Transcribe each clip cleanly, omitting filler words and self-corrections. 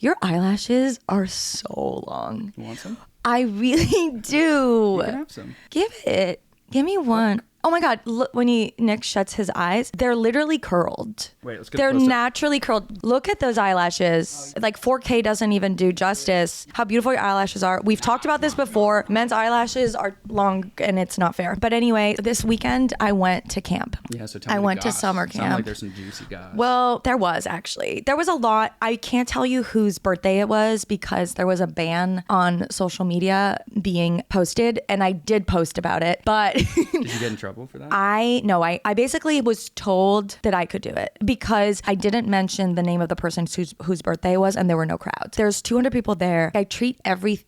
Your eyelashes are so long. You want some? I really do. You can have some. Give me one. Oh my God, look, when Nick shuts his eyes, they're literally curled. Wait, let's get They're closer. naturally curled. Look at those eyelashes. Like 4K doesn't even do justice. How beautiful your eyelashes are. We've talked about this before. Men's eyelashes are long and it's not fair. But anyway, this weekend I went to camp. Yeah, so tell me I the went to goss. summer Sound camp. like there's some juicy goss. Well, there was actually. There was a lot. I can't tell you whose birthday it was because there was a ban on social media being posted, and I did post about it. But Did you get in trouble for that? I basically was told that I could do it because I didn't mention the name of the person whose birthday it was, and there were no crowds. There's 200 people there. I treat every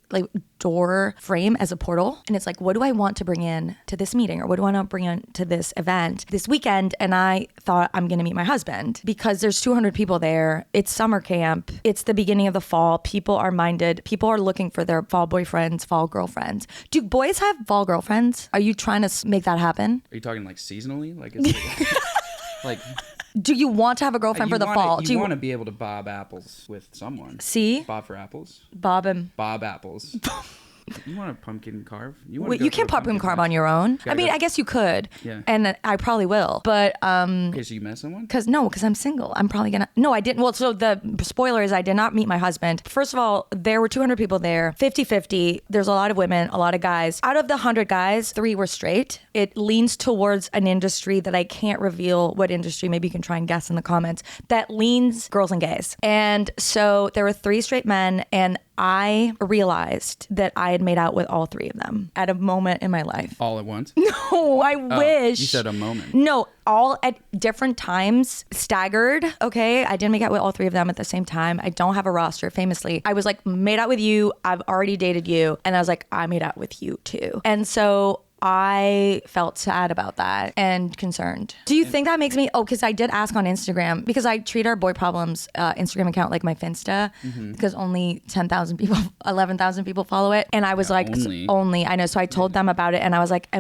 door frame as a portal, and it's like, what do I want to bring in to this meeting, or what do I want to bring in to this event this weekend? And I thought, I'm gonna meet my husband because there's 200 people there. It's summer camp. It's the beginning of the fall. People are minded. People are looking for their fall boyfriends, fall girlfriends. Do boys have fall girlfriends? Are you trying to make that happen? Are you talking like seasonally? Like it's like Do you want to have a girlfriend for the fall? You want to be able to bob apples with someone. See? Bob for apples? Bob apples. You want a pumpkin carve? Wait, you can't pumpkin carve on your own. I mean, I guess you could. Yeah. And I probably will. But Okay, so you met someone? because I'm single. I'm probably gonna. No, I didn't. Well, so the spoiler is I did not meet my husband. First of all, there were 200 people there, 50-50. There's a lot of women, a lot of guys. Out of the 100 guys, 3 were straight. It leans towards an industry that I can't reveal what industry. Maybe you can try and guess in the comments. That leans girls and gays. And so there were 3 straight men, and I realized that I had made out with all 3 of them at a moment in my life. All at once? No, I wish. You said a moment. No, all at different times, staggered. Okay, I didn't make out with all 3 of them at the same time. I don't have a roster, famously. I was like, made out with you. I've already dated you. And I was like, I made out with you too. And so I felt sad about that and concerned. Do you think that makes me, because I did ask on Instagram, because I treat our Boy Problems Instagram account like my Finsta, because only 10,000 people, 11,000 people follow it. And I was like, only, I know. So I told them about it, and I was like,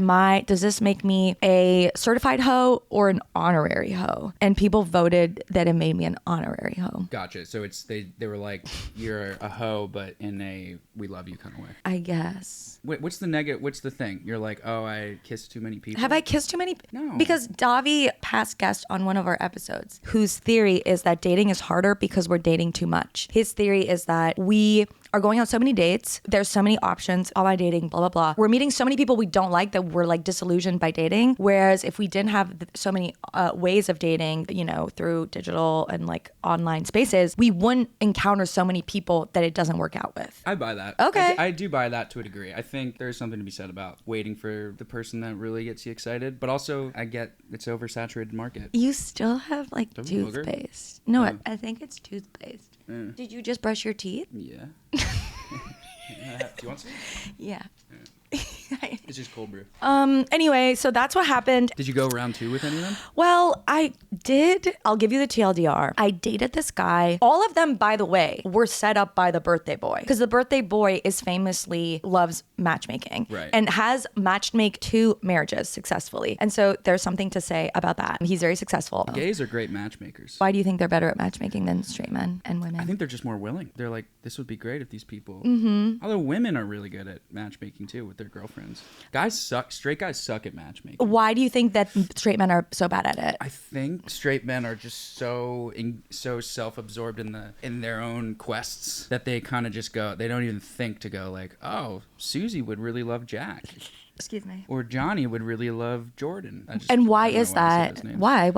does this make me a certified hoe or an honorary hoe? And people voted that it made me an honorary hoe. Gotcha. So it's they were like, you're a hoe, but in a we love you kind of way. I guess. Wait, what's the thing? You're like, oh, I kissed too many people. Have I kissed too many? No. Because Davi, past guest on one of our episodes, whose theory is that dating is harder because we're dating too much. His theory is that we are going on so many dates. There's so many options. Online dating, blah, blah, blah. We're meeting so many people we don't like that we're like disillusioned by dating. Whereas if we didn't have so many ways of dating, through digital and like online spaces, we wouldn't encounter so many people that it doesn't work out with. I buy that. Okay. I do buy that to a degree. I think there's something to be said about waiting for the person that really gets you excited. But also, I get it's oversaturated market. You still have like toothpaste. No, I think it's toothpaste. Mm. Did you just brush your teeth? Yeah. Do you want some? Yeah. It's just cold brew. Anyway, so that's what happened. Did you go round 2 with any of them? Well, I did. I'll give you the TLDR. I dated this guy. All of them, by the way, were set up by the birthday boy, because the birthday boy is famously loves matchmaking, right, and has matchmade 2 marriages successfully. And so there's something to say about that. He's very successful. Gays are great matchmakers. Why do you think they're better at matchmaking than straight men and women? I think they're just more willing. They're like, this would be great if these people. Mm-hmm. Although women are really good at matchmaking too with their girlfriends. Guys suck. Straight guys suck at matchmaking. Why do you think that straight men are so bad at it? I think straight men are just so self-absorbed in their own quests that they kind of just go. They don't even think to go like, oh, Susie would really love Jack. Excuse me. Or Johnny would really love Jordan. And why is that? Why?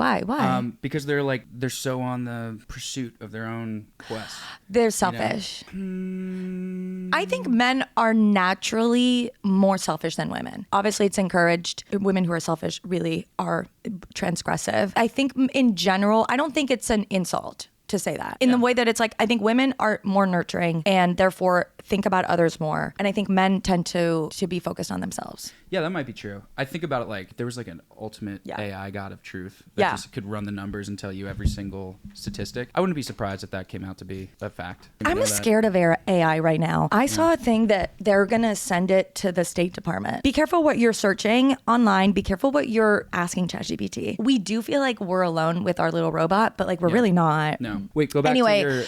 Because they're so on the pursuit of their own quest. They're selfish. I think men are naturally more selfish than women. Obviously, it's encouraged. Women who are selfish really are transgressive. I think in general, I don't think it's an insult to say that in the way that it's like, I think women are more nurturing and therefore think about others more. And I think men tend to be focused on themselves. Yeah, that might be true. I think about it like there was like an ultimate AI god of truth that just could run the numbers and tell you every single statistic. I wouldn't be surprised if that came out to be a fact. I'm scared of AI right now. I saw a thing that they're going to send it to the State Department. Be careful what you're searching online. Be careful what you're asking ChatGPT. We do feel like we're alone with our little robot, but like we're really not. No. Wait, go back anyway, to your...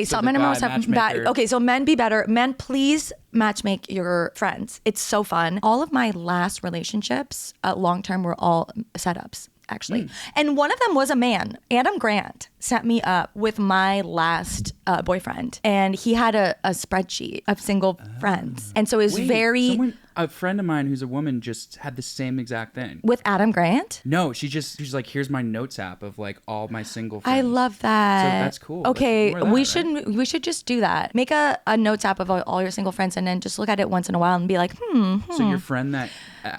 so men have bad. Okay, so men be better. Men, please matchmake your friends. It's so fun. All of my last relationships, long-term, were all setups, actually. And one of them was a man. Adam Grant set me up with my last boyfriend. And he had a spreadsheet of single friends. And so it was a friend of mine who's a woman just had the same exact thing. With Adam Grant? No, she's like, here's my notes app of like all my single friends. I love that. So that's cool. Okay, we should just do that. Make a notes app of all your single friends and then just look at it once in a while and be like, So your friend that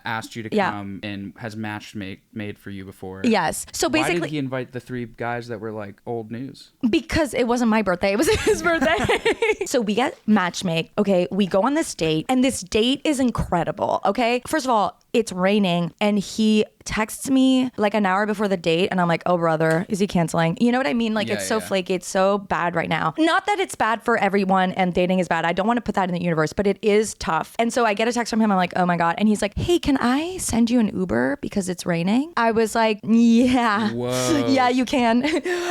asked you to come and has made for you before. Yes. So basically, why did he invite the 3 guys that were like old news? Because it wasn't my birthday. It was his birthday. So we get matchmake. Okay. We go on this date and this date is incredible. Okay. First of all, it's raining and he texts me like an hour before the date and I'm like, oh brother, is he canceling? You know what I mean? Like it's so flaky. It's so bad right now. Not that it's bad for everyone and dating is bad. I don't want to put that in the universe, but it is tough. And so I get a text from him. I'm like, oh my God. And he's like, hey, can I send you an Uber because it's raining? I was like, yeah. Whoa. Yeah, you can.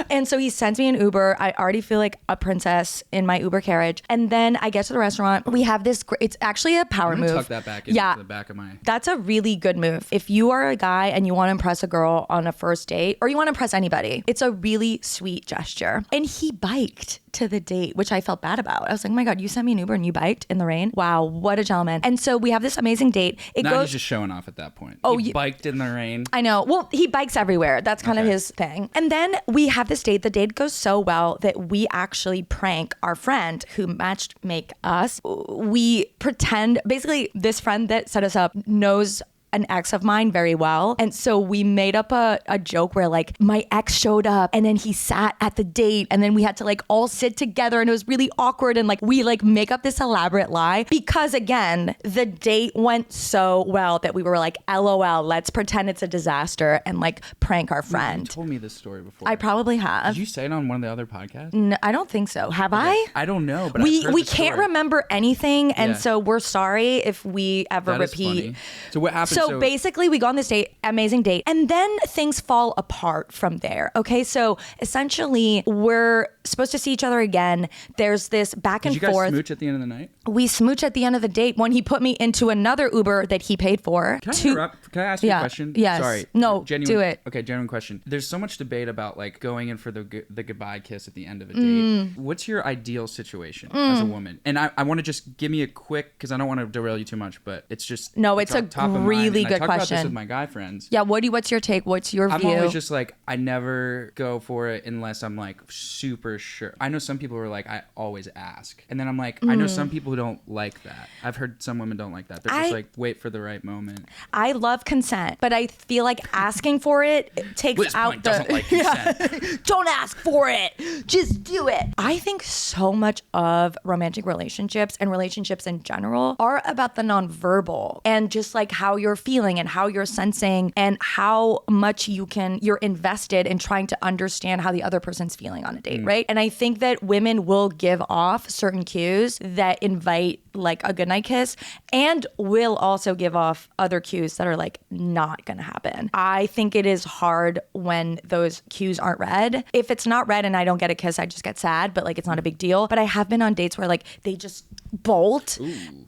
And so he sends me an Uber. I already feel like a princess in my Uber carriage. And then I get to the restaurant. We have this, it's actually a power move. Tuck that back into the back of my... That's a really good move. If you are a guy and you want to impress a girl on a first date or you want to impress anybody, it's a really sweet gesture. And he biked to the date, which I felt bad about. I was like, oh my God, you sent me an Uber and you biked in the rain? Wow, what a gentleman. And so we have this amazing date. He's just showing off at that point. He biked in the rain. I know. Well, he bikes everywhere. That's kind of his thing. And then we have this date. The date goes so well that we actually prank our friend who matched us. We pretend, basically this friend that set us up knows an ex of mine very well. And so we made up a joke where like my ex showed up and then he sat at the date and then we had to like all sit together and it was really awkward and like we like make up this elaborate lie because again, the date went so well that we were like, LOL, let's pretend it's a disaster and like prank our friend. You told me this story before. I probably have. Did you say it on one of the other podcasts? No, I don't think so. Have I? I don't know, but we can't remember anything and so we're sorry if we ever repeat. So what happened? So basically we go on this date, amazing date, and then things fall apart from there. Okay, so essentially we're supposed to see each other again. There's this back and forth. Did you guys smooch at the end of the night? We smooch at the end of the date when he put me into another Uber that he paid for. Can I interrupt? Can I ask you a question? Yes. Sorry. No, do it. Okay, genuine question. There's so much debate about like going in for the goodbye kiss at the end of a date. What's your ideal situation as a woman? And I want to just give me a quick, because I don't want to derail you too much, but it's just... No, it's a really good question. I talk about this with my guy friends. Yeah, what's your take? What's your view? I'm always just like, I never go for it unless I'm like super sure. I know some people who are like, I always ask. And then I'm like, I know some people who don't like that. I've heard some women don't like that. They're just like, wait for the right moment. I love consent, but I feel like asking for it takes out the... doesn't like consent. Don't ask for it. Just do it. I think so much of romantic relationships and relationships in general are about the nonverbal and just like how you're feeling and how you're sensing and how much you're invested in trying to understand how the other person's feeling on a date, right? And I think that women will give off certain cues that invite like a goodnight kiss and will also give off other cues that are like not gonna happen. I think it is hard when those cues aren't read. If it's not read and I don't get a kiss, I just get sad, but like it's not a big deal. But I have been on dates where like they just bolt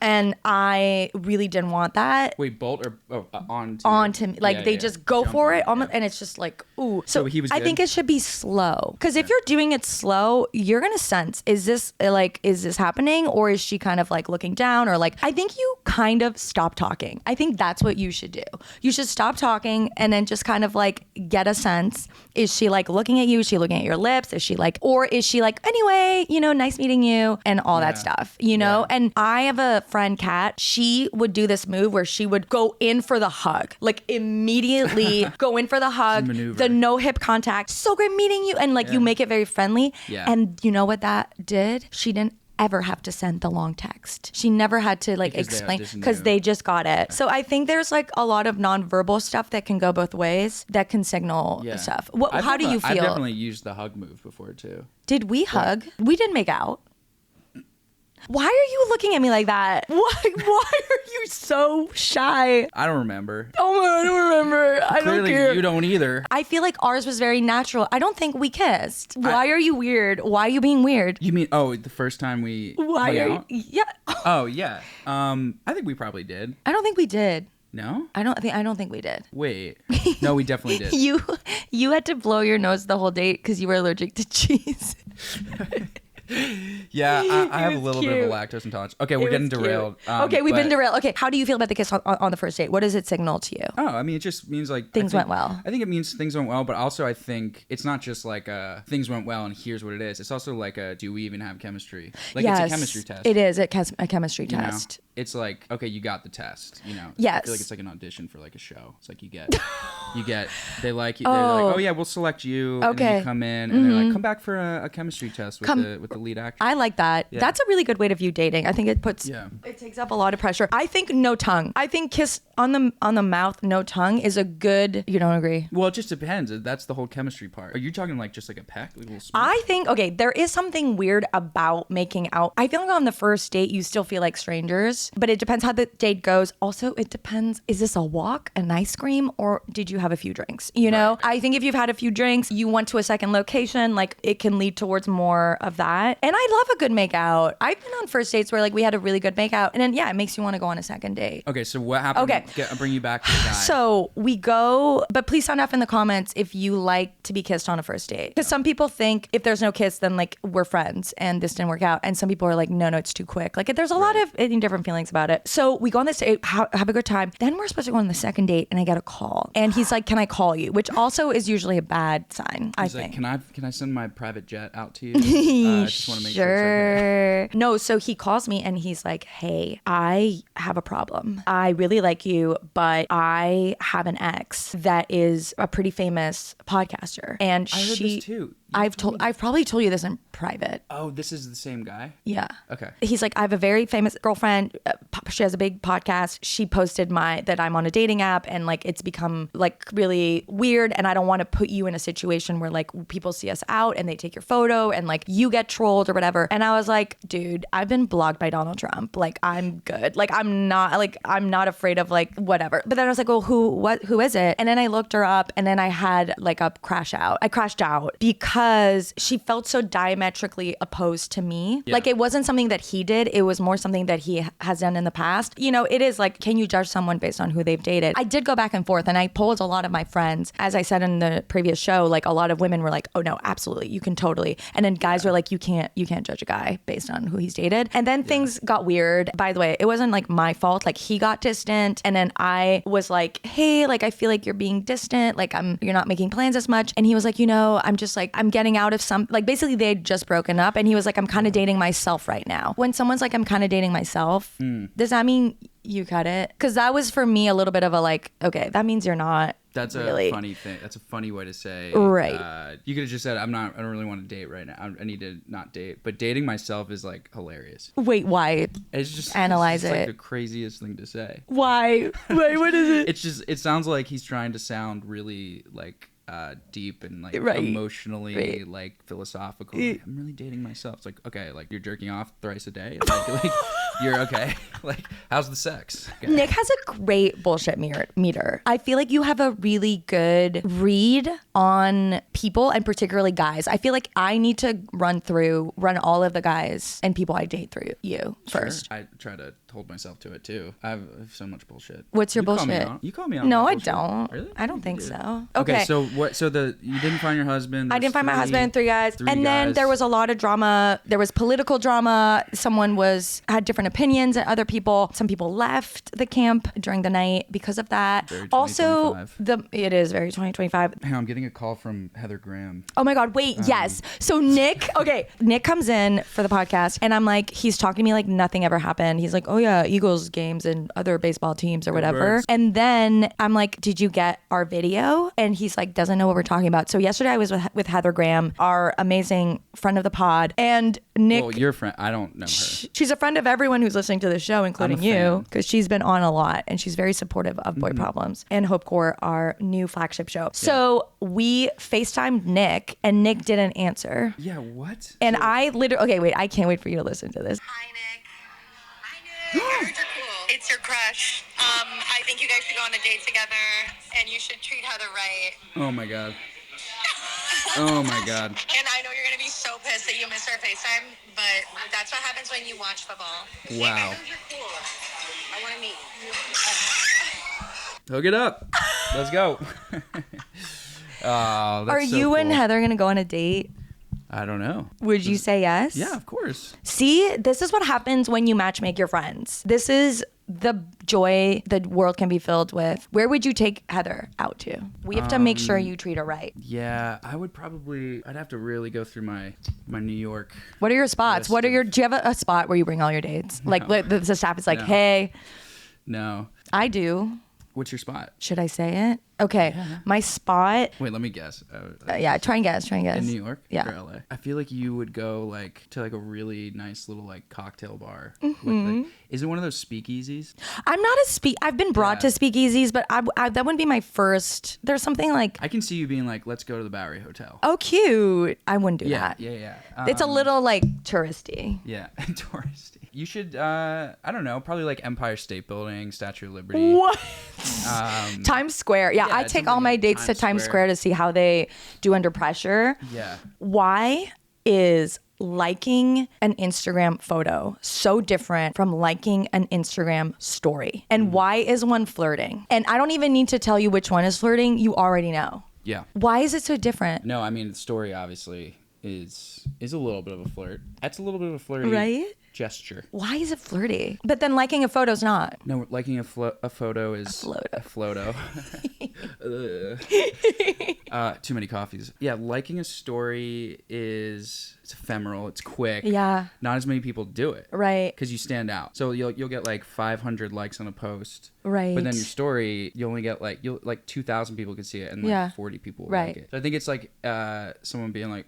and I really didn't want that. Wait, bolt or on to me. Like they just go for it almost, and it's just like, ooh. So he was I think it should be slow. Because if you're doing it slow, you're gonna sense, is this happening? Or is she kind of like looking down? Or like, I think you kind of stop talking. I think that's what you should do. You should stop talking and then just kind of like get a sense. Is she like looking at you? Is she looking at your lips? Is she like, or is she like, anyway, nice meeting you and all that stuff, know? And I have a friend, Kat, she would do this move where she would go in for the hug, like immediately go in for the hug, the no hip contact. So great meeting you. And like you make it very friendly. Yeah. And you know what that did? She didn't ever have to send the long text. She never had to like explain because they just got it. So I think there's like a lot of nonverbal stuff that can go both ways that can signal stuff. How do you feel? I've definitely used the hug move before too. Did we hug? We didn't make out. Why are you looking at me like that? Why are you so shy? I don't remember. Oh my, I don't remember. I Clearly, don't care. you don't either. I feel like ours was very natural. I don't think we kissed. Why are you weird? Why are you being weird? You mean, the first time we hung out? Yeah. Oh, yeah. I think we probably did. I don't think we did. No? I don't think we did. Wait. No, we definitely did. You had to blow your nose the whole date because you were allergic to cheese. Yeah, I have a little bit of a lactose intolerance. Okay, we're getting derailed. Okay, we've been derailed. Okay, how do you feel about the kiss on the first date? What does it signal to you? Oh, I mean, it just means like things went well. I think it means things went well, but also I think it's not just like things went well and here's what it is. It's also like do we even have chemistry? Like yes, it's a chemistry test. It is a chemistry test. It's like, okay, you got the test, you know. Yes. I feel like it's like an audition for like a show. It's like you get, they like you. They're like, oh yeah, we'll select you. Okay. And then you come in and they're like, come back for a chemistry test with the lead actor. I like that. Yeah. That's a really good way to view dating. I think it takes up a lot of pressure. I think no tongue. I think kiss on the mouth, no tongue is a good. You don't agree? Well, it just depends. That's the whole chemistry part. Are you talking like just like a peck? Like a little I think there is something weird about making out. I feel like on the first date you still feel like strangers. But it depends how the date goes. Also, it depends. Is this a walk, an ice cream, or did you have a few drinks? You know, right. I think if you've had a few drinks, you went to a second location, like it can lead towards more of that. And I love a good makeout. I've been on first dates where like we had a really good makeout. And then, it makes you want to go on a second date. Okay, so what happened? Okay. I'll bring you back to the guy. So we go, but please sound off in the comments if you like to be kissed on a first date. Because some people think if there's no kiss, then like we're friends and this didn't work out. And some people are like, no, it's too quick. Like there's a lot of different feelings about it. So we go on this date, have a good time. Then we're supposed to go on the second date and I get a call. And he's like, can I call you? Which also is usually a bad sign, I think. He's like, can I send my private jet out to you? Just want to make sure. It's okay. No, so he calls me and he's like, hey, I have a problem. I really like you, but I have an ex that is a pretty famous podcaster. And I heard this too. I've probably told you this in private. Oh, this is the same guy? Yeah. Okay. He's like, I have a very famous girlfriend. She has a big podcast. She posted that I'm on a dating app and like it's become like really weird. And I don't want to put you in a situation where like people see us out and they take your photo and like you get trolled or whatever. And I was like, dude, I've been blocked by Donald Trump. Like I'm good. Like I'm not afraid of like whatever. But then I was like, well, who is it? And then I looked her up and then I had like a crash out. I crashed out because she felt so diametrically opposed to me. Yeah. Like it wasn't something that he did. It was more something that he has done in the past. You know, it is like, can you judge someone based on who they've dated? I did go back and forth and I polled a lot of my friends. As I said in the previous show, like a lot of women were like, oh no, absolutely. You can totally. And then guys were like, you can't judge a guy based on who he's dated. And then things got weird. By the way, it wasn't like my fault. Like he got distant and then I was like, hey, like I feel like you're being distant. Like you're not making plans as much. And he was like, you know, I'm just like, I'm getting out of some, like basically they had just broken up and he was like, I'm kind of dating myself right now. When someone's like, I'm kind of dating myself, does that mean you cut it? Because that was for me a little bit of a like, okay, that means you're not. That's really a funny thing. That's a funny way to say. Right. You could have just said, I don't really want to date right now. I need to not date. But dating myself is like hilarious. Wait, why? It's just analyze it's it. Like the craziest thing to say. Why? Wait, what is it? It sounds like he's trying to sound really like deep and like emotionally like philosophical. Like, I'm really dating myself. It's like, okay, like you're jerking off thrice a day. Like you're okay. Like how's the sex? Okay. Nick has a great bullshit meter. I feel like you have a really good read on people and particularly guys. I feel like I need to run all of the guys and people I date through you first. I try to hold myself to it too. I have so much bullshit. What's your bullshit? You call me out. No, I bullshit. Don't. Really? I don't think so. Okay, so what? So you didn't find your husband. I didn't find my husband. 3 guys. Then there was a lot of drama. There was political drama. Someone had different opinions than other people. Some people left the camp during the night because of that. Very also, it is very 2025. Hey, I'm getting a call from Heather Graham. Oh my God, wait, yes. So Nick comes in for the podcast and I'm like, he's talking to me like nothing ever happened. He's like, oh oh yeah, Eagles games and other baseball teams or whatever. Birds. And then I'm like, did you get our video? And he's like, doesn't know what we're talking about. So yesterday I was with Heather Graham, our amazing friend of the pod, and Nick. Well, your friend, I don't know her. She's a friend of everyone who's listening to the show, including you, because she's been on a lot and she's very supportive of Boy Problems and Hopecore, our new flagship show. So we FaceTimed Nick and Nick didn't answer. Yeah, what? And I literally, okay, wait, I can't wait for you to listen to this. Hi, Nick. Hi, Nick. I heard you're cool. It's your crush. I think you guys should go on a date together, and you should treat Heather right. Oh my God. Oh my God. And I know you're gonna be so pissed that you missed our FaceTime, but that's what happens when you watch football. Wow. Nick, I heard you're cool. I want to meet you. Hook it up. Let's go. Oh, that's Are so you cool. and Heather going to go on a date? I don't know. Would you say yes? Yeah, of course. See, this is what happens when you matchmake your friends. This is the joy the world can be filled with. Where would you take Heather out to? We have to make sure you treat her right. Yeah, I'd have to really go through my New York. What are your spots? list Do you have a spot where you bring all your dates? Like the staff is like, No. hey, No. I do. What's your spot? Should I say it? Okay, my spot. Wait, let me guess. Yeah, try and guess. In New York? Yeah. Or LA? I feel like you would go like to like a really nice little like cocktail bar. With, is it one of those speakeasies? I'm not I've been brought to speakeasies, but I that wouldn't be my first. There's something like, I can see you being like, let's go to the Bowery Hotel. oh, cute. I wouldn't do that. Yeah. It's a little like touristy. Yeah, touristy. You should, I don't know, probably like Empire State Building, Statue of Liberty. What? Um, Times Square. Yeah, I it's take something all my like dates to Times Square to see how they do under pressure. Yeah. Why is liking an Instagram photo so different from liking an Instagram story? And why is one flirting? And I don't even need to tell you which one is flirting. You already know. Yeah. Why is it so different? No, I mean, the story obviously is a little bit of a flirt. That's a little bit of a flirty Right? gesture. Why is it flirty? But then liking a photo's not. No, liking a photo is A floto. Too many coffees. Yeah, liking a story it's ephemeral. It's quick. Yeah. Not as many people do it. Right. Because you stand out. So you'll get like 500 likes on a post. Right. But then your story, you only get like 2,000 people can see it and like 40 people will like it. So I think it's like someone being like,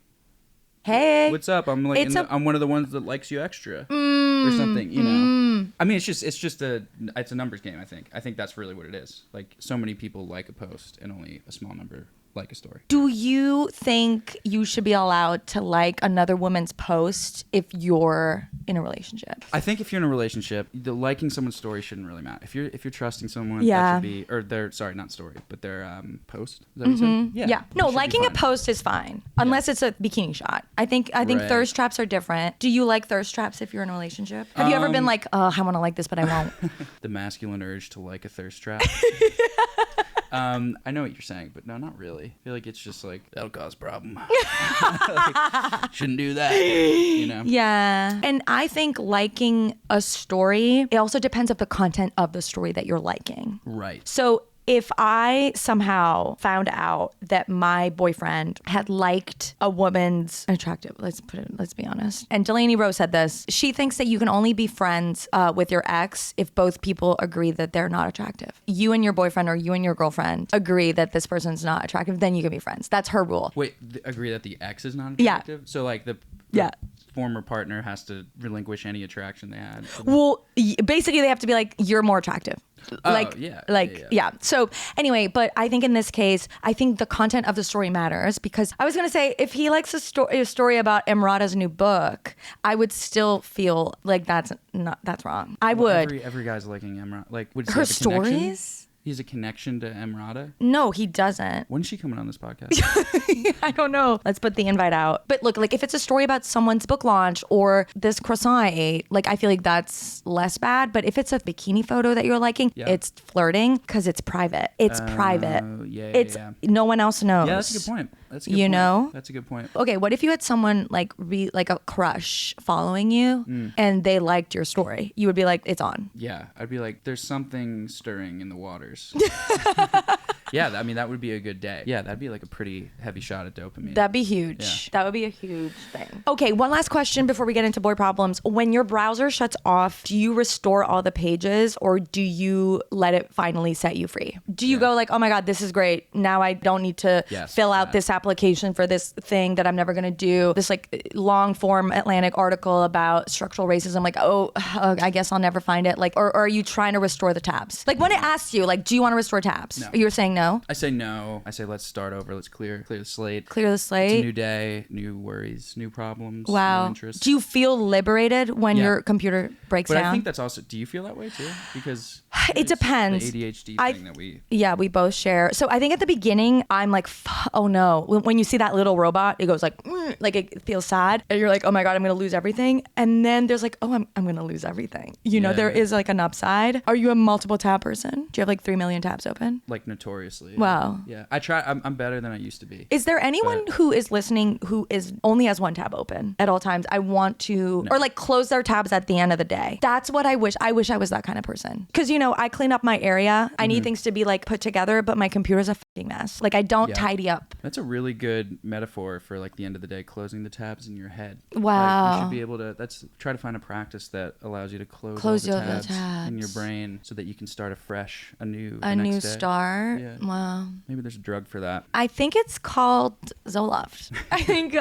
Hey. what's up? I'm like I'm one of the ones that likes you extra or something, you know. I mean, it's a numbers game. I think that's really what it is. Like so many people like a post and only a small number like a story. Do you think you should be allowed to like another woman's post if you're in a relationship? I think if you're in a relationship, the liking someone's story shouldn't really matter. If you're trusting someone, Yeah. that should be, or their not story, but their post. Is that what you said? Yeah. No, it should be liking a fine. post is fine unless it's a bikini shot. I think Right. thirst traps are different. Do you like thirst traps if you're in a relationship? Have you ever been like, oh, I want to like this, but I won't? The masculine urge to like a thirst trap. I know what you're saying, but no, not really. I feel like it's just like that'll cause a problem. Like, shouldn't do that, you know. Yeah. And I think liking a story, it also depends on the content of the story that you're liking. Right. So if I somehow found out that my boyfriend had liked a woman's attractive, let's be honest. And Delaney Rose said this. She thinks that you can only be friends with your ex if both people agree that they're not attractive. You and your boyfriend or you and your girlfriend agree that this person's not attractive, then you can be friends. That's her rule. Wait, agree that the ex is not Yeah. attractive? So like the Yeah. former partner has to relinquish any attraction they had. Well, basically they have to be like, you're more attractive. Yeah. So anyway, but I think in this case, I think the content of the story matters because I was going to say, if he likes a story about Emrata's new book, I would still feel like that's wrong. I would. Every guy's liking Emrata. Like, would you Her say the connection? stories? He has a connection to Emrata. No, he doesn't. When's she coming on this podcast? I don't know. Let's put the invite out. But look, like if it's a story about someone's book launch or this croissant I ate, like I feel like that's less bad. But if it's a bikini photo that you're liking, it's flirting because it's private. It's private. Yeah. No one else knows. Yeah, that's a good point. That's a good You point. know? That's a good point. Okay, what if you had someone like a crush following you and they liked your story? You would be like, it's on. Yeah, I'd be like, there's something stirring in the waters. Yeah, I mean, that would be a good day. Yeah, that'd be like a pretty heavy shot of dopamine. That'd be huge. That would be a huge thing. Okay, one last question before we get into boy problems. When your browser shuts off, do you restore all the pages or do you let it finally set you free? Do you go like, oh my God, this is great. Now I don't need to fill out this application for this thing that I'm never going to do. This like long form Atlantic article about structural racism. Like, oh, I guess I'll never find it. Like, or are you trying to restore the tabs? Like when it asks you, like, do you want to restore tabs? No. You're saying no? I say no. I say let's start over. Let's clear the slate. Clear the slate. It's a new day, new worries, new problems, wow. new interests. Do you feel liberated when your computer breaks down? But I think that's also, do you feel that way too? Because it depends. The ADHD thing that we... Yeah, we both share. So I think at the beginning, I'm like, oh no. When you see that little robot, it goes like it feels sad. And you're like, oh my God, I'm going to lose everything. And then there's like, oh, I'm going to lose everything. You know, there is like an upside. Are you a multiple tab person? Do you have like 3 million tabs open? Like notoriously. Wow. Yeah. I try. I'm better than I used to be. Is there anyone who is listening who is only has one tab open at all times? I want to, or like close their tabs at the end of the day. That's what I wish. I wish I was that kind of person. Because, you know, I clean up my area. I need things to be like put together, but my computer's a fucking mess. Like I don't tidy up. That's a really good metaphor for like the end of the day, closing the tabs in your head. Wow. Like, you should be able to, try to find a practice that allows you to close all the tabs in your brain so that you can start afresh, a new start. Yeah. Wow. Maybe there's a drug for that. I think it's called Zoloft. I think,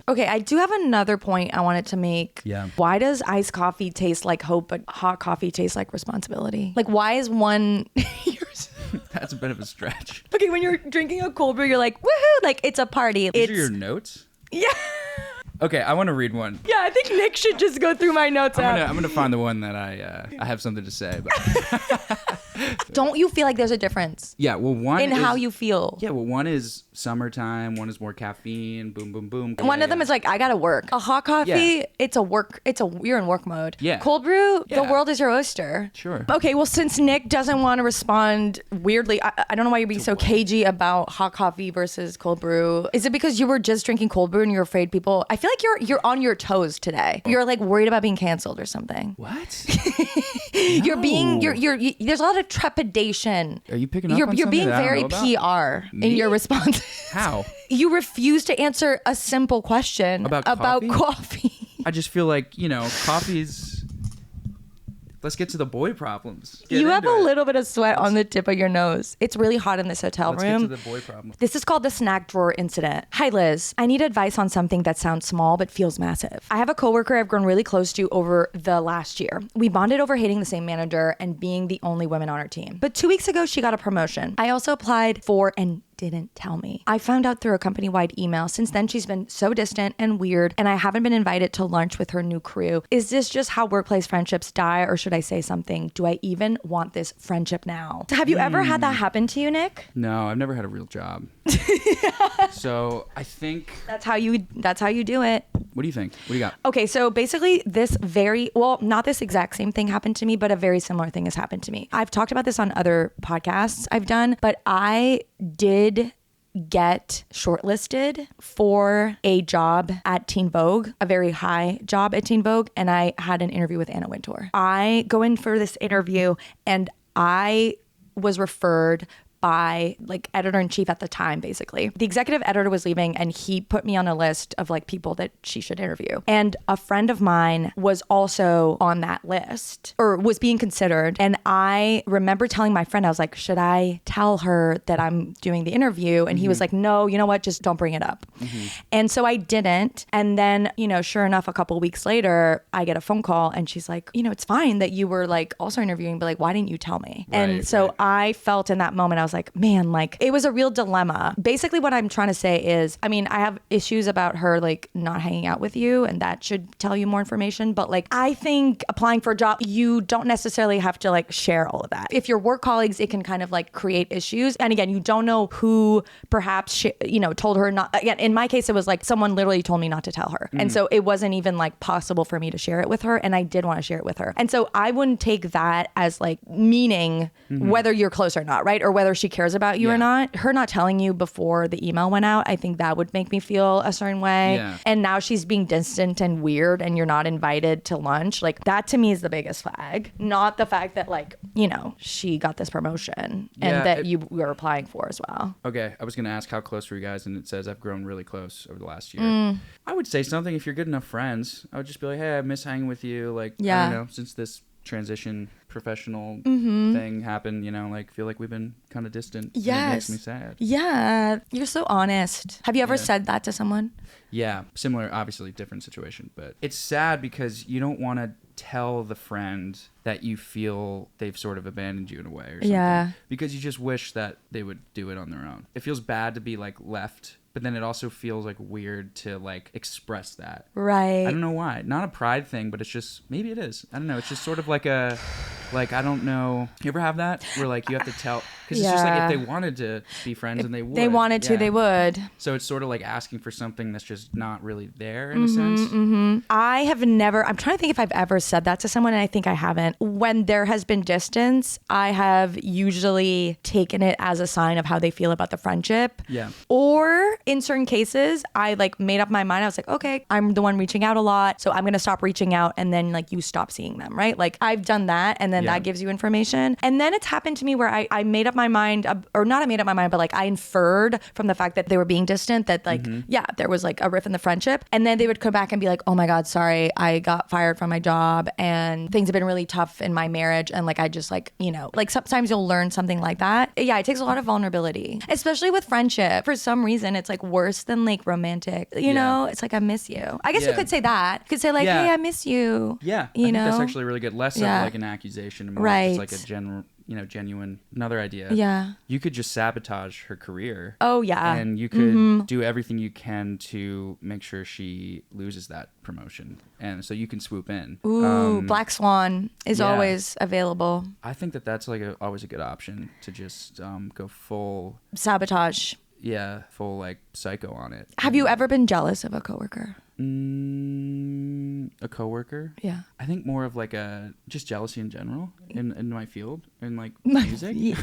okay, I do have another point I wanted to make. Yeah. Why does iced coffee taste like hope, but hot coffee tastes like responsibility? Like, why is one... That's a bit of a stretch. Okay, when you're drinking a cold brew, you're like, woohoo, like it's a party. These are your notes? Yeah. Okay, I want to read one. Yeah, I think Nick should just go through my notes. I'm gonna find the one that I have something to say about. Don't you feel like there's a difference? Yeah, well, one in is, how you feel. Yeah, well, one is summertime, one is more caffeine, boom, boom, boom. One of them is like, I gotta work. A hot coffee, you're in work mode. Yeah. Cold brew, the world is your oyster. Sure. Okay, well, since Nick doesn't want to respond weirdly, I don't know why you're being so cagey about hot coffee versus cold brew. Is it because you were just drinking cold brew and you're afraid people, I feel like you're on your toes today. You're like worried about being canceled or something. What? You're being, there's a lot of trepidation. Are you picking up on You're being something that I very don't know about? PR in your responses. How? You refuse to answer a simple question about coffee. I just feel like, coffee's... Let's get to the boy problems. You have a little bit of sweat on the tip of your nose. It's really hot in this hotel room. Let's get to the boy problem. This is called the snack drawer incident. Hi, Liz. I need advice on something that sounds small but feels massive. I have a coworker I've grown really close to over the last year. We bonded over hating the same manager and being the only women on our team. But 2 weeks ago, she got a promotion. I also applied for and didn't tell me. I found out through a company-wide email. Since then, she's been so distant and weird, and I haven't been invited to lunch with her new crew. Is this just how workplace friendships die, or should I say something? Do I even want this friendship now? Have you ever had that happen to you, Nick? No, I've never had a real job. So I think... That's how you do it. What do you think? What do you got? Okay, so basically not this exact same thing happened to me, but a very similar thing has happened to me. I've talked about this on other podcasts I've done, but I did get shortlisted for a job at Teen Vogue, a very high job at Teen Vogue, and I had an interview with Anna Wintour. I go in for this interview and I was referred by like editor-in-chief at the time, basically. The executive editor was leaving and he put me on a list of like people that she should interview. And a friend of mine was also on that list or was being considered. And I remember telling my friend, I was like, should I tell her that I'm doing the interview? And he was like, no, you know what? Just don't bring it up. And so I didn't. And then, sure enough, a couple of weeks later, I get a phone call and she's like, it's fine that you were like also interviewing, but like, why didn't you tell me? And so I felt in that moment, I was like, man, like it was a real dilemma. Basically what I'm trying to say is, I have issues about her like not hanging out with you and that should tell you more information. But like, I think applying for a job, you don't necessarily have to like share all of that. If you're work colleagues, it can kind of like create issues. And again, you don't know who perhaps, told her not, again, in my case, it was like someone literally told me not to tell her. And so it wasn't even like possible for me to share it with her. And I did want to share it with her. And so I wouldn't take that as like meaning whether you're close or not, right? Or whether she cares about you or not. Her not telling you before the email went out, I think that would make me feel a certain way. Yeah. And now she's being distant and weird and you're not invited to lunch. Like, that to me is the biggest flag. Not the fact that, like, you know, she got this promotion and that you were applying for as well. Okay, I was going to ask how close were you guys, and it says I've grown really close over the last year. I would say something if you're good enough friends. I would just be like, hey, I miss hanging with you. Like, I don't know, since this transition professional thing happened, you know, like, feel like we've been kind of distant. Yes. And it makes me sad. Yeah. You're so honest. Have you ever said that to someone? Yeah. Similar, obviously different situation, but it's sad because you don't want to tell the friend that you feel they've sort of abandoned you in a way or something. Yeah. Because you just wish that they would do it on their own. It feels bad to be like left, but then it also feels like weird to like express that. Right. I don't know why. Not a pride thing, but it's just, maybe it is. I don't know. It's just sort of like a, like, I don't know. You ever have that where like you have to tell, because it's just like if they wanted to be friends and they would. They wanted to, they would. So it's sort of like asking for something that's just not really there in a sense. I have never, I'm trying to think if I've ever said that to someone, and I think I haven't. When there has been distance, I have usually taken it as a sign of how they feel about the friendship. Yeah. Or in certain cases, I like made up my mind. I was like, okay, I'm the one reaching out a lot, so I'm going to stop reaching out, and then like you stop seeing them, right? Like I've done that, and then that gives you information. And then it's happened to me where I made up my mind, or not I made up my mind, but like I inferred from the fact that they were being distant that like, there was like a riff in the friendship. And then they would come back and be like, oh my God, sorry, I got fired from my job and things have been really tough in my marriage. And like, I just like, you know, like sometimes you'll learn something like that. Yeah, it takes a lot of vulnerability, especially with friendship. For some reason, it's like worse than like romantic, you know, it's like, I miss you. I guess you could say that. You could say like, hey, I miss you. Yeah. You I know, think that's actually really good. Less of like an accusation and more just like a general, you know, genuine. Another idea. Yeah. You could just sabotage her career. Oh yeah. And you could do everything you can to make sure she loses that promotion. And so you can swoop in. Ooh, Black Swan is always available. I think that that's like always a good option to just go full sabotage. Yeah, full like psycho on it. Have you ever been jealous of a coworker? A coworker? Yeah. I think more of like a just jealousy in general in my field in like music. Yeah.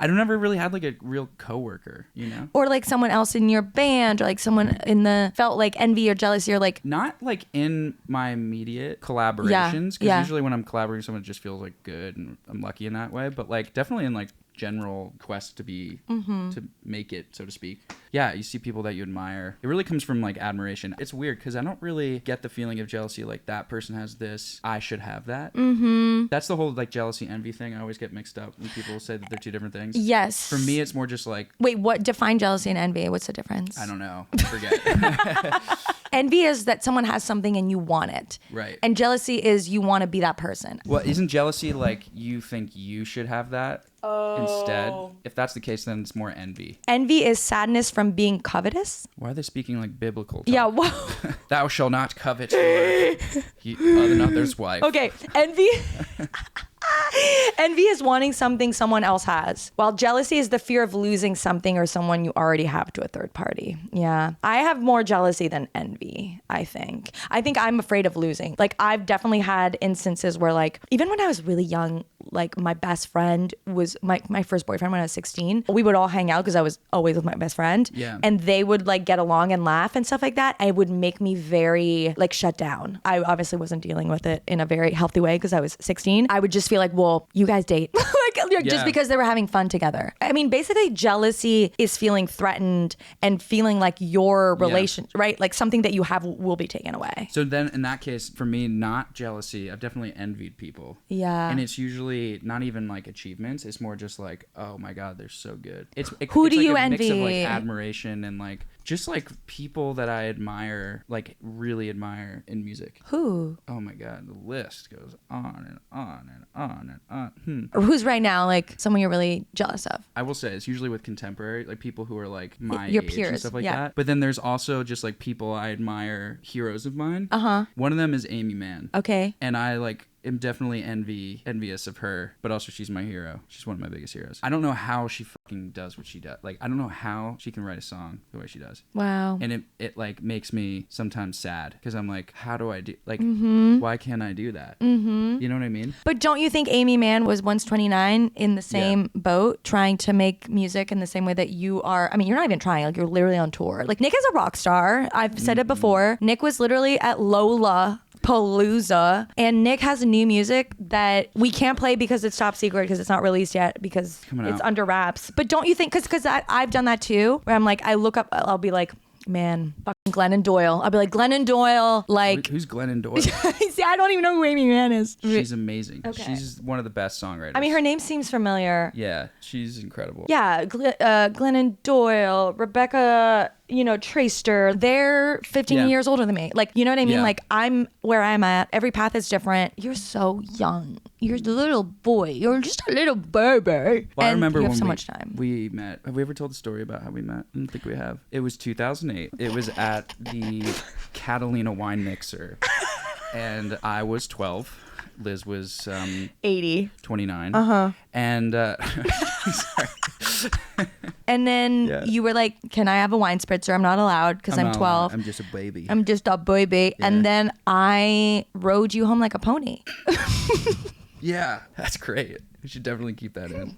I don't ever really had like a real coworker, you know? Or like someone else in your band, or like someone in the felt like envy or jealousy, or like not like in my immediate collaborations, because usually when I'm collaborating with someone, it just feels like good and I'm lucky in that way. But like definitely in like general quest to be to make it, so to speak. Yeah, you see people that you admire. It really comes from like admiration. It's weird because I don't really get the feeling of jealousy like that person has this, I should have that. That's the whole like jealousy envy thing. I always get mixed up when people say that they're two different things. Yes. For me, it's more just like, wait, what define jealousy and envy? What's the difference? I don't know. I forget. Envy is that someone has something and you want it. Right. And jealousy is you want to be that person. Well, isn't jealousy like you think you should have that instead? If that's the case, then it's more envy. Envy is sadness from being covetous. Why are they speaking like biblical talk? Yeah, whoa. Thou shalt not covet another's wife. Okay, envy. Envy is wanting something someone else has, while jealousy is the fear of losing something or someone you already have to a third party. Yeah. I have more jealousy than envy, I think. I think I'm afraid of losing. Like, I've definitely had instances where, like, even when I was really young, like, my best friend was my first boyfriend when I was 16. We would all hang out because I was always with my best friend. Yeah. And they would, like, get along and laugh and stuff like that. It would make me very, like, shut down. I obviously wasn't dealing with it in a very healthy way because I was 16. I would just feel like, well, you guys date. Just because they were having fun together. I mean, basically jealousy is feeling threatened and feeling like your relation, right? Like something that you have will be taken away. So then in that case, for me, not jealousy. I've definitely envied people. Yeah. And it's usually not even like achievements. It's more just like, oh my God, they're so good. Who do like you a envy? Mix of like admiration and like just like people that I admire, like really admire in music. Who? Oh my God, the list goes on and on and on and on. Or who's right now like someone you're really jealous of? I will say it's usually with contemporary, like people who are like my your age peers and stuff like that. But then there's also just like people I admire, heroes of mine. One of them is Amy Mann. Okay. And I like am definitely envious of her, but also she's my hero. She's one of my biggest heroes. I don't know how she fucking does what she does. Like, I don't know how she can write a song the way she does. Wow. And it like makes me sometimes sad because I'm like, how do I do, like, why can't I do that? You know what I mean? But don't you think Amy Mann was once 29 in the same boat, trying to make music in the same way that you are? I mean, you're not even trying. Like, you're literally on tour. Like, Nick is a rock star. I've said it before. Nick was literally at Lollapalooza, and Nick has new music that we can't play because it's top secret, because it's not released yet, because it's under wraps. But don't you think, because I've done that too, where I'm like, I look up, I'll be like, man, fucking Glennon Doyle. I'll be like, Glennon Doyle, like... Who's Glennon Doyle? See, I don't even know who Amy Mann is. She's amazing. Okay. She's one of the best songwriters. I mean, her name seems familiar. Yeah, she's incredible. Yeah, Glennon Doyle, Rebecca, Traister. They're 15 years older than me. Like, you know what I mean? Yeah. Like, I'm where I'm at. Every path is different. You're so young. You're a little boy. You're just a little baby. Well, I remember you have when so much time. we met. Have we ever told the story about how we met? I don't think we have. It was 2008. It was at the Catalina Wine Mixer. And I was 12. Liz was 80. 29. And sorry. And then you were like, can I have a wine spritzer? I'm not allowed because I'm 12. I'm just a baby. I'm just a baby. Yeah. And then I rode you home like a pony. Yeah, that's great. We should definitely keep that in.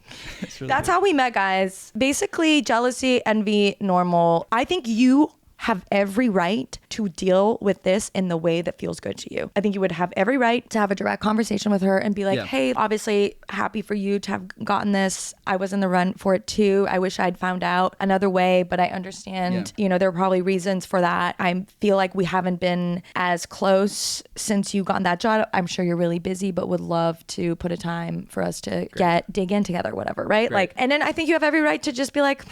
That's how we met, guys. Basically, jealousy, envy, normal. I think you have every right to deal with this in the way that feels good to you. I think you would have every right to have a direct conversation with her and be like, hey, obviously happy for you to have gotten this. I was in the run for it too. I wish I'd found out another way, but I understand, there are probably reasons for that. I feel like we haven't been as close since you gotten that job. I'm sure you're really busy, but would love to put a time for us to dig in together, whatever, right? Like, and then I think you have every right to just be like,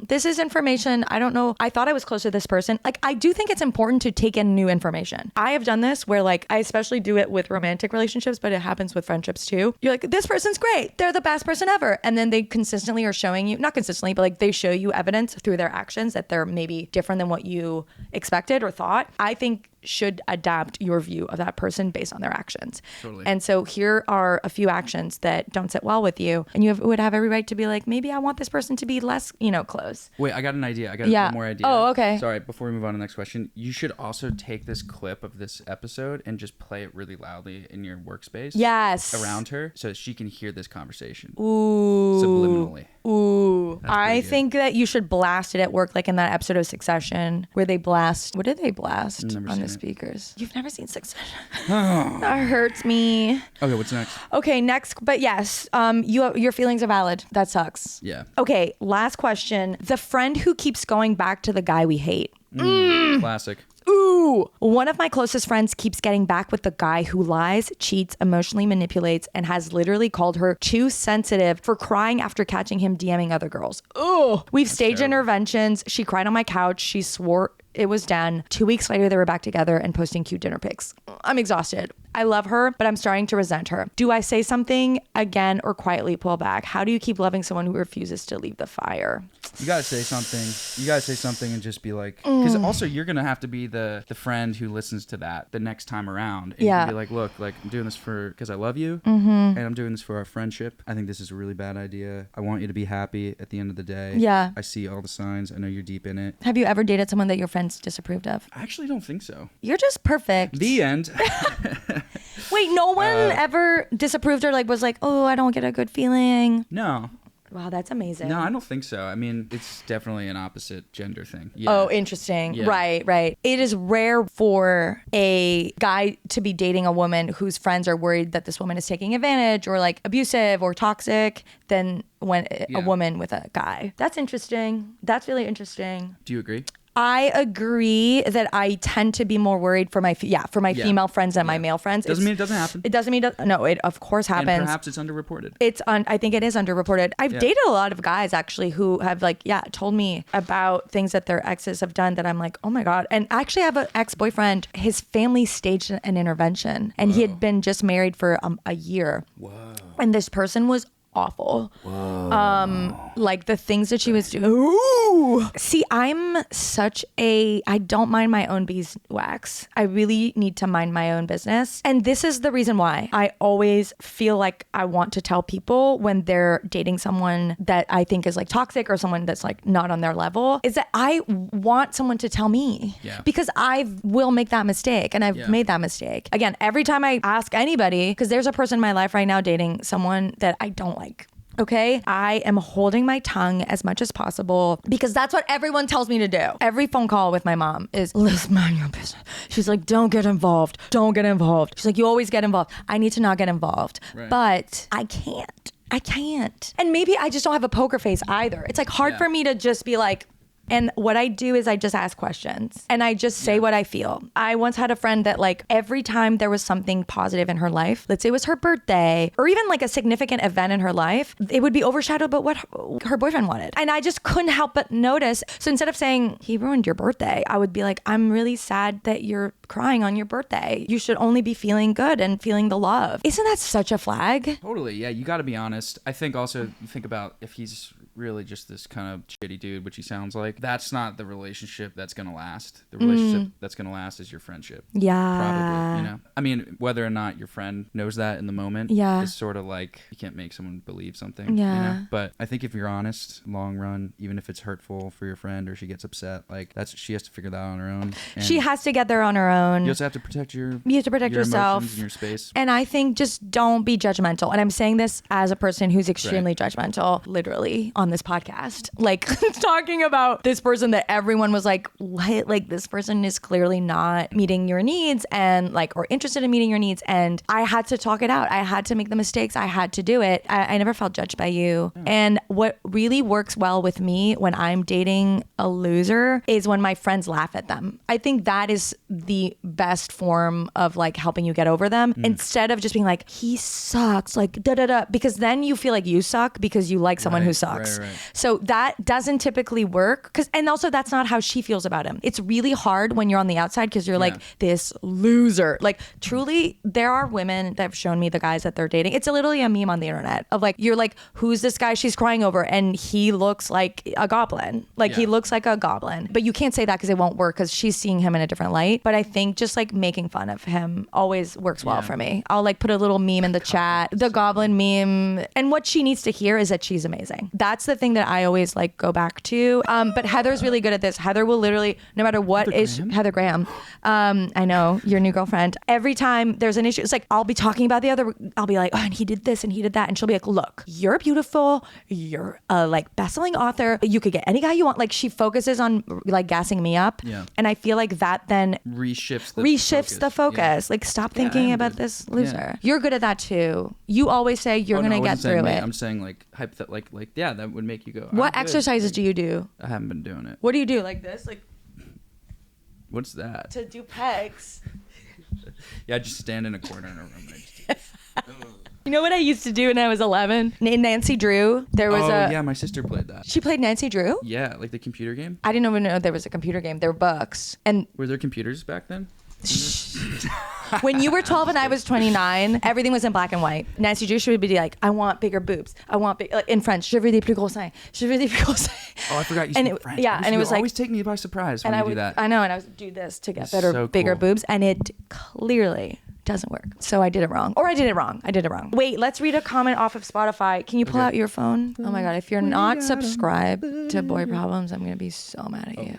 this is information. I don't know. I thought I was close to this person. Like, I do think it's important to take in new information. I have done this where, like, I especially do it with romantic relationships, but it happens with friendships too. You're like, this person's great. They're the best person ever. And then they consistently are showing you, not consistently, but like they show you evidence through their actions that they're maybe different than what you expected or thought. I think should adapt your view of that person based on their actions. Totally. And so here are a few actions that don't sit well with you, and you would have every right to be like, maybe I want this person to be less, close. Wait, I got an idea. I got one more idea. Oh, okay. Sorry, before we move on to the next question, you should also take this clip of this episode and just play it really loudly in your workspace. Yes. Around her so that she can hear this conversation. Ooh. Subliminally. Ooh. I think that you should blast it at work, like in that episode of Succession where they blast. What did they blast on the speakers? You've never seen Succession. That hurts me. Okay, what's next? Okay, next. But yes, your feelings are valid. That sucks. Yeah. Okay, last question. The friend who keeps going back to the guy we hate. Classic. Ooh. One of my closest friends keeps getting back with the guy who lies, cheats, emotionally manipulates, and has literally called her too sensitive for crying after catching him DMing other girls. Ooh. We've staged interventions. She cried on my couch. She swore it was done. 2 weeks later, they were back together and posting cute dinner pics. I'm exhausted. I love her, but I'm starting to resent her. Do I say something again or quietly pull back? How do you keep loving someone who refuses to leave the fire? You gotta say something. You gotta say something and just be like, because also you're gonna have to be the friend who listens to that the next time around. And you can be like, look, like I'm doing this because I love you, and I'm doing this for our friendship. I think this is a really bad idea. I want you to be happy at the end of the day. Yeah. I see all the signs. I know you're deep in it. Have you ever dated someone that your friends disapproved of? I actually don't think so. You're just perfect. The end. Wait, no one ever disapproved or like was like, oh, I don't get a good feeling? No. Wow, that's amazing. No, I don't think so. I mean, it's definitely an opposite gender thing. Yeah. Oh, interesting. Yeah. Right. It is rare for a guy to be dating a woman whose friends are worried that this woman is taking advantage or like abusive or toxic than when a woman with a guy. That's interesting. That's really interesting. Do you agree? I agree that I tend to be more worried for my female friends than my male friends. Doesn't mean it doesn't happen. It doesn't mean no. It of course happens. And perhaps it's underreported. I think it is underreported. I've dated a lot of guys actually who have told me about things that their exes have done that I'm like, oh my god. And actually, I have an ex-boyfriend. His family staged an intervention, and he had been just married for a year. Whoa. And this person was awful. Like the things that she was doing. Ooh. See, I don't mind my own beeswax. I really need to mind my own business. And this is the reason why I always feel like I want to tell people when they're dating someone that I think is like toxic or someone that's like not on their level, is that I want someone to tell me. Yeah. Because I will make that mistake, and I've made that mistake. Again, every time I ask anybody, because there's a person in my life right now dating someone that I don't like. Okay, I am holding my tongue as much as possible because that's what everyone tells me to do. Every phone call with my mom is, let's mind your business. She's like, don't get involved. Don't get involved. She's like, you always get involved. I need to not get involved. Right. But I can't. And maybe I just don't have a poker face either. It's like hard for me to just be like, and what I do is I just ask questions and I just say what I feel. I once had a friend that like every time there was something positive in her life, let's say it was her birthday or even like a significant event in her life, it would be overshadowed by what her boyfriend wanted. And I just couldn't help but notice. So instead of saying, he ruined your birthday, I would be like, I'm really sad that you're crying on your birthday. You should only be feeling good and feeling the love. Isn't that such a flag? Totally. Yeah, you got to be honest. I think also you think about if he's really just this kind of shitty dude, which he sounds like, that's not the relationship that's going to last. The relationship that's going to last is your friendship. Yeah. Probably, you know? I mean, whether or not your friend knows that in the moment is sort of like, you can't make someone believe something, you know? But I think if you're honest, long run, even if it's hurtful for your friend or she gets upset, like she has to figure that out on her own. And she has to get there on her own. You also have to protect yourself. Yourself and your space. And I think just don't be judgmental. And I'm saying this as a person who's extremely judgmental, literally, on this podcast. Like talking about this person that everyone was like, what? Like this person is clearly not meeting your needs and like, or interested in meeting your needs. And I had to talk it out. I had to make the mistakes. I had to do it. I never felt judged by you. And what really works well with me when I'm dating a loser is when my friends laugh at them. I think that is the best form of like helping you get over them instead of just being like, he sucks, like da da da, because then you feel like you suck because you like someone who sucks. Right. So that doesn't typically work, and also that's not how she feels about him. It's really hard when you're on the outside because you're like, this loser. Like truly, there are women that have shown me the guys that they're dating. It's literally a meme on the internet of like, you're like, who's this guy she's crying over? And he looks like a goblin. Like he looks like a goblin. But you can't say that because it won't work because she's seeing him in a different light. But I think just like making fun of him always works well for me. I'll like put a little meme in the chat, the goblin meme. And what she needs to hear is that she's amazing. That's the thing that I always like go back to. But Heather's really good at this. Heather will literally, no matter what Heather Graham. I know, your new girlfriend. Every time there's an issue, it's like, I'll be talking about I'll be like, oh, and he did this and he did that. And she'll be like, look, you're beautiful. You're a like bestselling author. You could get any guy you want. Like she focuses on like gassing me up. Yeah. And I feel like that then reshifts the focus. Like stop thinking about this loser. Yeah. You're good at that too. You always say you're going to get through it. I'm saying like like that would make you go. What exercises do you do? I haven't been doing it. What do you do? Like this? Like what's that? To do pegs. Yeah, I just stand in a corner in a room and I just You know what I used to do when I was 11? In Nancy Drew, there was yeah, my sister played that. She played Nancy Drew? Yeah, like the computer game. I didn't even know there was a computer game. There were books. And were there computers back then? When you were 12 and I was 29, everything was in black and white. Nancy Drew, she would be like, I want bigger boobs. I want big, like in French, je veux des plus gros seins. Je veux des plus gros seins. Oh, I forgot you speak French. Yeah, and it was like, always take me by surprise when you do that. I know, and I would do this to get bigger boobs, and it clearly doesn't work. So I did it wrong. Or I did it wrong. Wait, let's read a comment off of Spotify. Can you pull out your phone? Oh my God, if you're not subscribed to Boy Problems, I'm going to be so mad at you.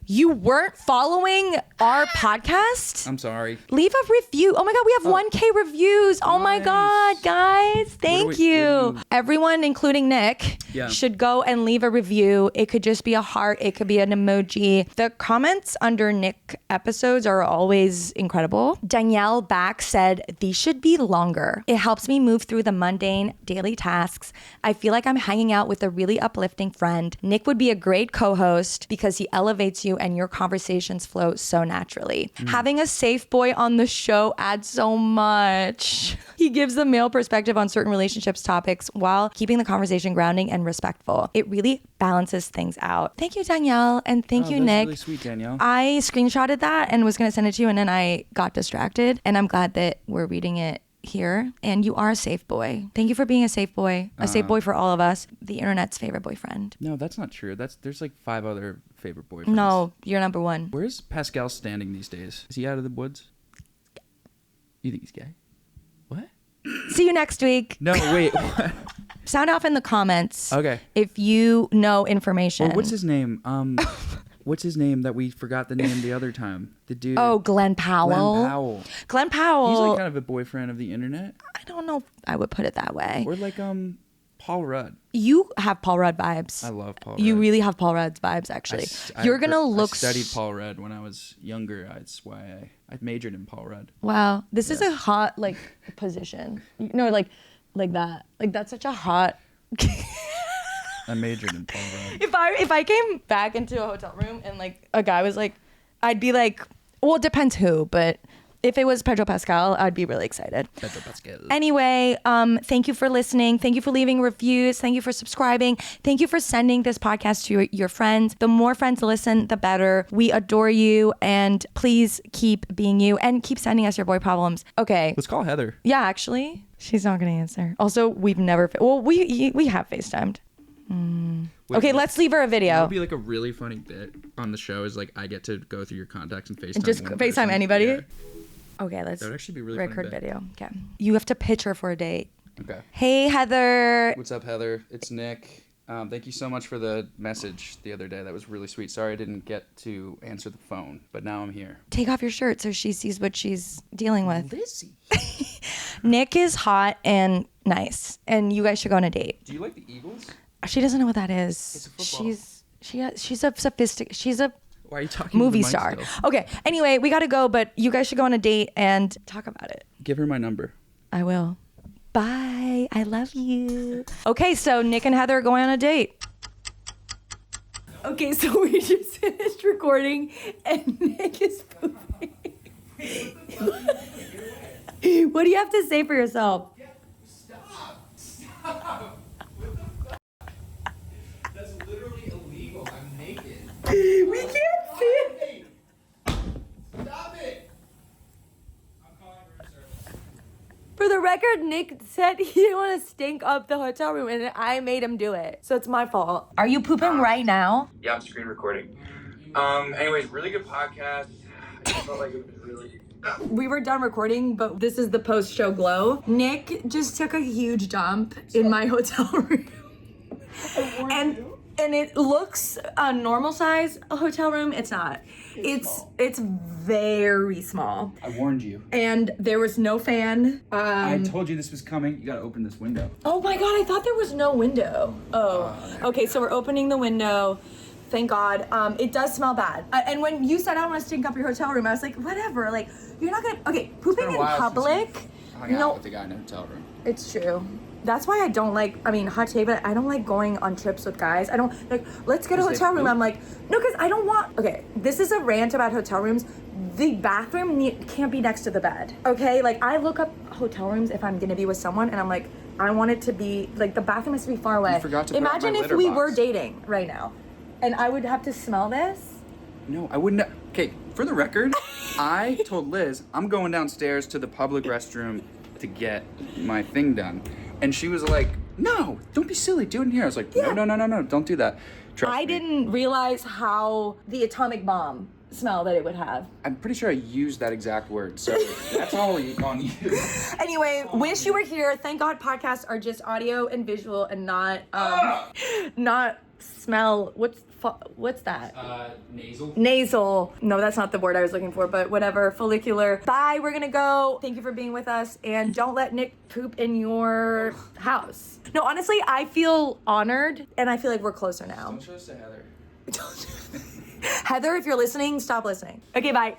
You weren't following our podcast? I'm sorry. Leave a review. Oh my God, we have 1K reviews. Oh my God, guys. Thank you. Everyone, including Nick, should go and leave a review. It could just be a heart. It could be an emoji. The comments under Nick episodes are always incredible. Danielle Back said, these should be longer. It helps me move through the mundane daily tasks. I feel like I'm hanging out with a really uplifting friend. Nick would be a great co-host because he elevates you and your conversations flow so naturally. Having a safe boy on the show adds so much. He gives the male perspective on certain relationships topics while keeping the conversation grounding and respectful. It really balances things out. Thank you, Danielle, and thank you, Nick. Really sweet, Danielle. I screenshotted that and was going to send it to you, and then I got distracted, and I'm glad that we're reading it here, and you are a safe boy. Thank you for being a safe boy for all of us. The internet's favorite boyfriend. No, that's not true. There's like 5 other favorite boyfriends. No, you're number one. Where's Pascal standing these days? Is he out of the woods? You think he's gay? What? See you next week. No, wait. What? Sound off in the comments. Okay. If you know information. Or what's his name? What's his name that we forgot the name the other time? The dude. Oh, Glenn Powell. Glenn Powell. He's like kind of a boyfriend of the internet. I don't know if I would put it that way. Or like Paul Rudd. You have Paul Rudd vibes. I love Paul Rudd. You really have Paul Rudd's vibes, actually. You're going to look... I studied Paul Rudd when I was younger. That's why I majored in Paul Rudd. Wow. This is a hot, like, position. You know, like that. Like, that's such a hot... I majored in Paul Rudd. If I came back into a hotel room and, like, a guy was like... I'd be like... Well, it depends who, but... If it was Pedro Pascal, I'd be really excited. Pedro Pascal. Anyway, thank you for listening. Thank you for leaving reviews. Thank you for subscribing. Thank you for sending this podcast to your friends. The more friends listen, the better. We adore you, and please keep being you and keep sending us your boy problems. Okay. Let's call Heather. Yeah, actually, she's not going to answer. Also, we've never... we have FaceTimed. Okay, let's leave her a video. That would be like a really funny bit on the show is like I get to go through your contacts and FaceTime. Just one FaceTime person. anybody? Yeah. Okay, let's That would actually be really record funny bit. video. Okay. You have to pitch her for a date. Okay. Hey, Heather. What's up, Heather? It's Nick. Thank you so much for the message the other day. That was really sweet. Sorry I didn't get to answer the phone, but now I'm here. Take off your shirt so she sees what she's dealing with. Lizzie. Nick is hot and nice, and you guys should go on a date. Do you like the Eagles? She doesn't know what that is. It's a football. She's a She's a Why are you talking movie to the mic star. still? Okay. Anyway, we gotta go, but you guys should go on a date and talk about it. Give her my number. I will. Bye. I love you. Okay, so Nick and Heather are going on a date. Okay, so we just finished recording, and Nick is pooping. What do you have to say for yourself? Stop. What the fuck? That's literally illegal. I'm naked. We can't see it. Stop it. I'm calling room service. For the record, Nick said he didn't want to stink up the hotel room, and I made him do it. So it's my fault. Are you pooping right now? Yeah, I'm screen recording. Anyways, really good podcast. I felt like it was really... We were done recording, but this is the post-show glow. Nick just took a huge dump in my hotel room. And it looks a normal size hotel room. It's not. It's very small. I warned you. And there was no fan. I told you this was coming. You gotta open this window. Oh my God, I thought there was no window. Oh, okay, so we're opening the window. Thank God. It does smell bad. And when you said I don't want to stink up your hotel room, I was like, whatever. Like, you're not gonna. Okay, pooping in public. Hung out with the guy in the hotel room. It's true. That's why I don't like. I mean, hot take, but I don't like going on trips with guys. I don't like. Let's get a hotel room. I'm like, no, because I don't want. Okay, this is a rant about hotel rooms. The bathroom can't be next to the bed. Okay, like I look up hotel rooms if I'm gonna be with someone, and I'm like, I want it to be like the bathroom has to be far away. You forgot to put Imagine out my if litter we box. were dating right now. And I would have to smell this? No, I wouldn't. Okay, for the record, I told Liz I'm going downstairs to the public restroom to get my thing done. And she was like, no, don't be silly, do it in here. I was like, no, don't do that. Trust me. Didn't realize how the atomic bomb smell that it would have. I'm pretty sure I used that exact word, so that's all on you. Anyway, wish you were here. Thank God podcasts are just audio and visual and not smell. What's that? Nasal. Nasal. No, that's not the word I was looking for, but whatever. Follicular. Bye, we're gonna go. Thank you for being with us, and don't let Nick poop in your house. No, honestly, I feel honored, and I feel like we're closer now. Don't show us to Heather. Heather, if you're listening, stop listening. Okay, bye.